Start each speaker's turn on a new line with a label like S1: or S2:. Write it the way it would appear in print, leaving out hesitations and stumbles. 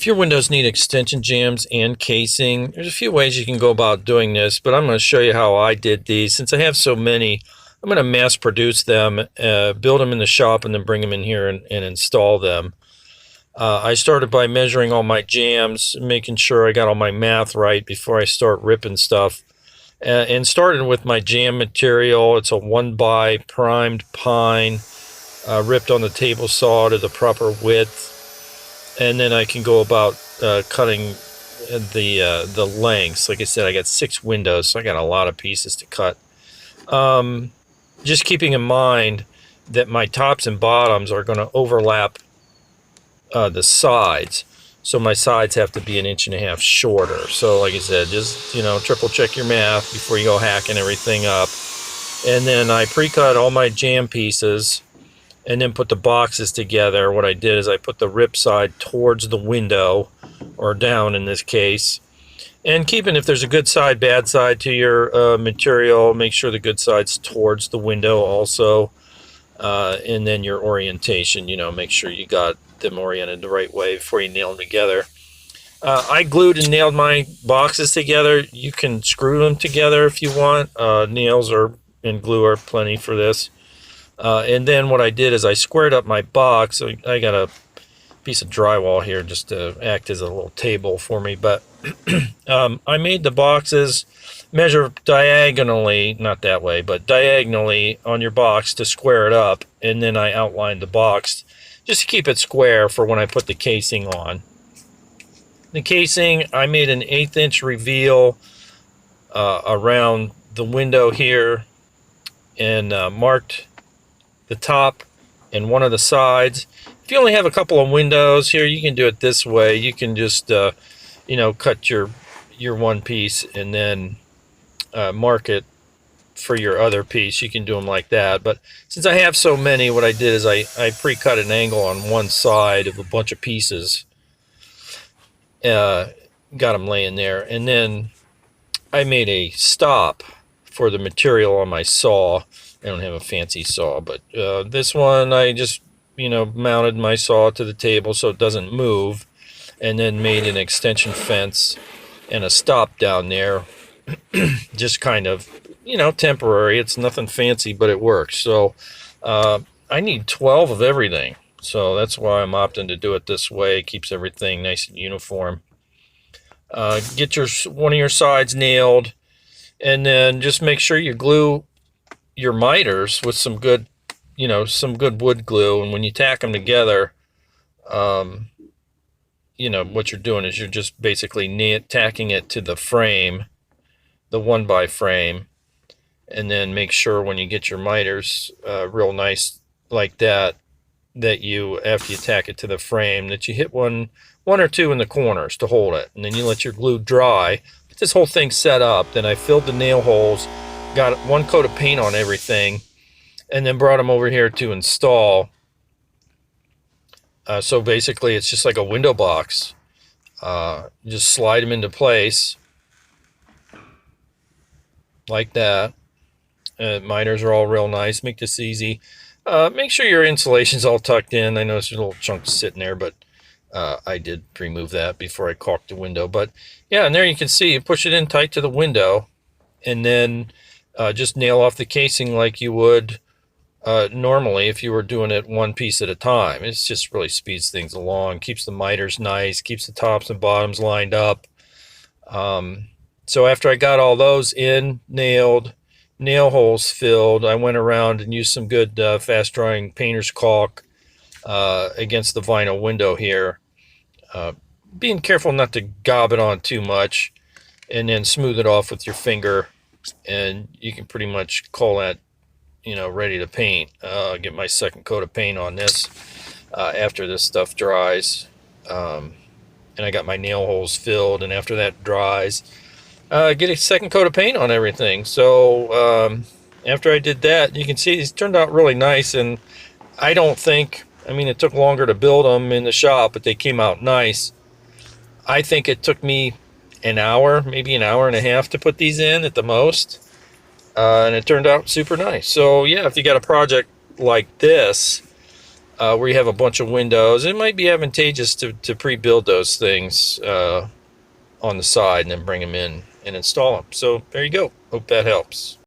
S1: If your windows need extension jambs and casing, there's a few ways you can go about doing this, but I'm going to show you how I did these. Since I have so many, I'm going to mass produce them, build them in the shop, and then bring them in here and install them. I started by measuring all my jambs, making sure I got all my math right before I start ripping stuff. And started with my jamb material. It's a 1x primed pine, ripped on the table saw to the proper width. And then I can go about cutting the lengths. Like I said, I got 6 windows, so I got a lot of pieces to cut. Just keeping in mind that my tops and bottoms are going to overlap the sides. So my sides have to be 1.5 inches shorter. So like I said, just, triple check your math before you go hacking everything up. And then I pre-cut all my jamb pieces and then put the boxes together. What I did is I put the rip side towards the window, or down in this case. And keeping, if there's a good side, bad side to your material, make sure the good side's towards the window also. And then your orientation, make sure you got them oriented the right way before you nail them together. I glued and nailed my boxes together. You can screw them together if you want. Nails and glue are plenty for this. And then what I did is I squared up my box. So I got a piece of drywall here just to act as a little table for me. But I made the boxes measure diagonally, not that way, but diagonally on your box to square it up. And then I outlined the box just to keep it square for when I put the casing on. The casing, I made an 1/8 inch reveal around the window here and marked the top and one of the sides. If you only have a couple of windows here, you can do it this way. You can just cut your one piece and then mark it for your other piece. You can do them like that, but since I have so many, what I did is I pre-cut an angle on one side of a bunch of pieces, got them laying there, and then I made a stop for the material on my saw. I don't have a fancy saw, but this one I just mounted my saw to the table so it doesn't move, and then made an extension fence and a stop down there. Just kind of temporary. It's nothing fancy, but it works. So I need 12 of everything, so that's why I'm opting to do it this way. It keeps everything nice and uniform. Get one of your sides nailed, and then just make sure you glue your miters with some good wood glue. And when you tack them together, what you're doing is you're just basically tacking it to the frame, the 1x frame, and then make sure when you get your miters real nice like that, that you, after you tack it to the frame, that you hit one or two in the corners to hold it, and then you let your glue dry. Get this whole thing set up. Then I filled the nail holes, got one coat of paint on everything, and then brought them over here to install. So basically it's just like a window box. Just slide them into place like that. Miters are all real nice. Make this easy. Make sure your insulation's all tucked in. I noticed there's little chunks sitting there, but I did remove that before I caulked the window. But yeah, and there you can see you push it in tight to the window, and then just nail off the casing like you would normally if you were doing it one piece at a time. It just really speeds things along, keeps the miters nice, keeps the tops and bottoms lined up. So after I got all those in, nailed, nail holes filled, I went around and used some good fast drying painter's caulk against the vinyl window here, being careful not to gob it on too much, and then smooth it off with your finger, and you can pretty much call that ready to paint. I'll get my second coat of paint on this after this stuff dries, and I got my nail holes filled, and after that dries, get a second coat of paint on everything. So after I did that, you can see these turned out really nice, and I don't think, it took longer to build them in the shop, but they came out nice. I think it took me an hour, maybe an hour and a half to put these in at the most, and it turned out super nice. So yeah, if you got a project like this, where you have a bunch of windows, it might be advantageous to pre-build those things on the side and then bring them in and install them. So there you go. Hope that helps.